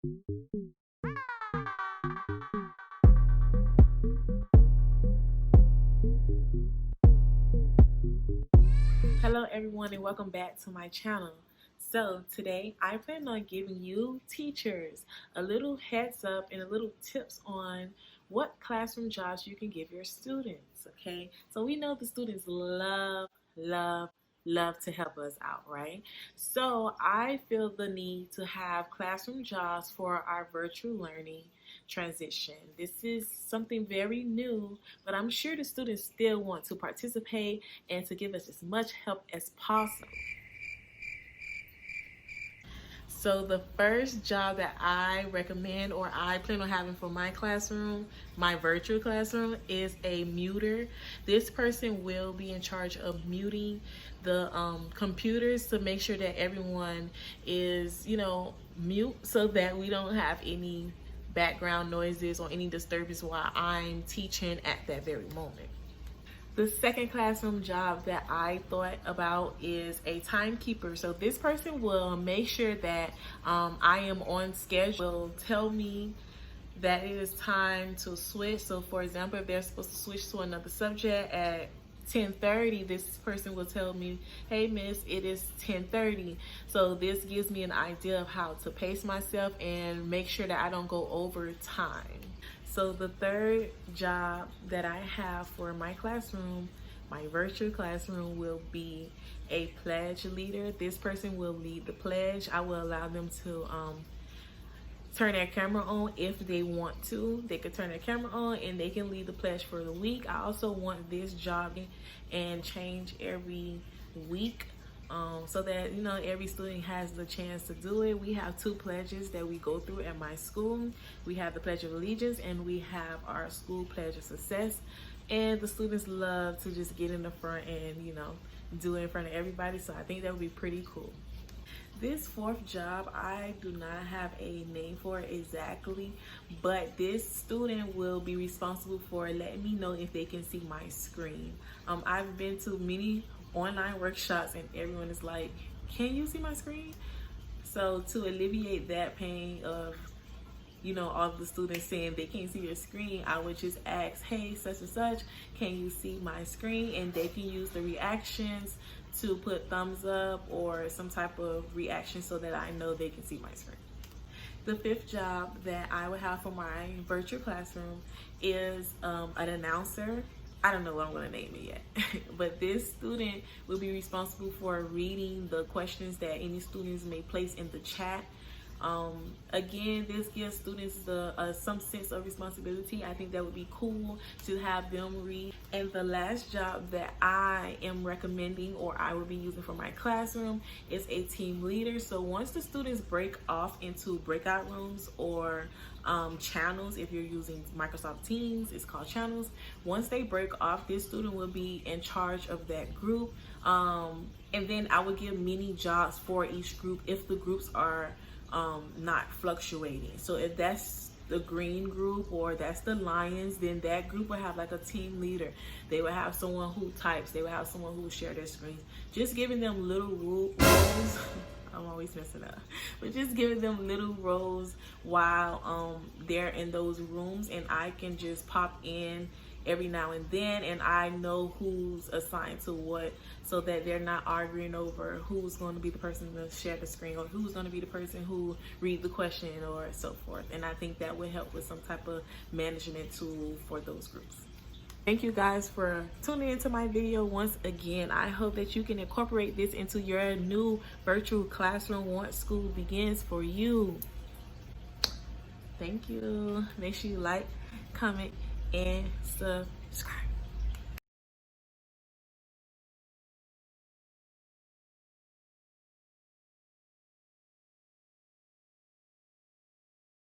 Hello everyone and welcome back to my channel. So today I plan on giving you teachers a little heads up and a little tips on what classroom jobs you can give your students. Okay, so we know the students love to help us out, right? So I feel the need to have classroom jobs for our virtual learning transition. This is something very new, but I'm sure the students still want to participate and to give us as much help as possible. So the first job that I recommend or I plan on having for my classroom, my virtual classroom, is a muter. This person will be in charge of muting the computers to make sure that everyone is, mute so that we don't have any background noises or any disturbance while I'm teaching at that very moment. The second classroom job that I thought about is a timekeeper. So this person will make sure that I am on schedule, tell me that it is time to switch. So for example, if they're supposed to switch to another subject at 10:30, this person will tell me, hey miss, it is 10:30. So this gives me an idea of how to pace myself and make sure that I don't go over time. So the third job that I have for my classroom, my virtual classroom, will be a pledge leader. This person will lead the pledge. I will allow them to turn their camera on if they want to. They could turn their camera on and they can lead the pledge for the week. I also want this job and change every week. So that every student has the chance to do it. We have two pledges that we go through at my school. We have the Pledge of Allegiance and we have our school Pledge of Success. And the students love to just get in the front and do it in front of everybody. So I think that would be pretty cool. This fourth job, I do not have a name for it exactly, but this student will be responsible for letting me know if they can see my screen. I've been to many online workshops and everyone is like, can you see my screen? So to alleviate that pain of all of the students saying they can't see your screen, I would just ask, hey, such and such, can you see my screen? And they can use the reactions to put thumbs up or some type of reaction so that I know they can see my screen. The fifth job that I would have for my virtual classroom is an announcer. I don't know what I'm going to name it yet, but this student will be responsible for reading the questions that any students may place in the chat. Again, this gives students some sense of responsibility. I think that would be cool to have them read. And the last job that I am recommending or I will be using for my classroom is a team leader. So once the students break off into breakout rooms or channels, if you're using Microsoft Teams, it's called channels. Once they break off, this student will be in charge of that group. And then I would give mini jobs for each group if the groups are not fluctuating. So if that's the green group or that's the lions, then that group will have like a team leader. They will have someone who types. They will have someone who will share their screens. Just giving them little roles. I'm always messing up, but just giving them little roles while they're in those rooms, and I can just pop in every now and then and I know who's assigned to what, so that they're not arguing over who's going to be the person to share the screen or who's going to be the person who read the question or so forth. And I think that would help with some type of management tool for those groups. Thank you guys for tuning into my video once again. I hope that you can incorporate this into your new virtual classroom once school begins for you. Thank you. Make sure you like, comment, and subscribe.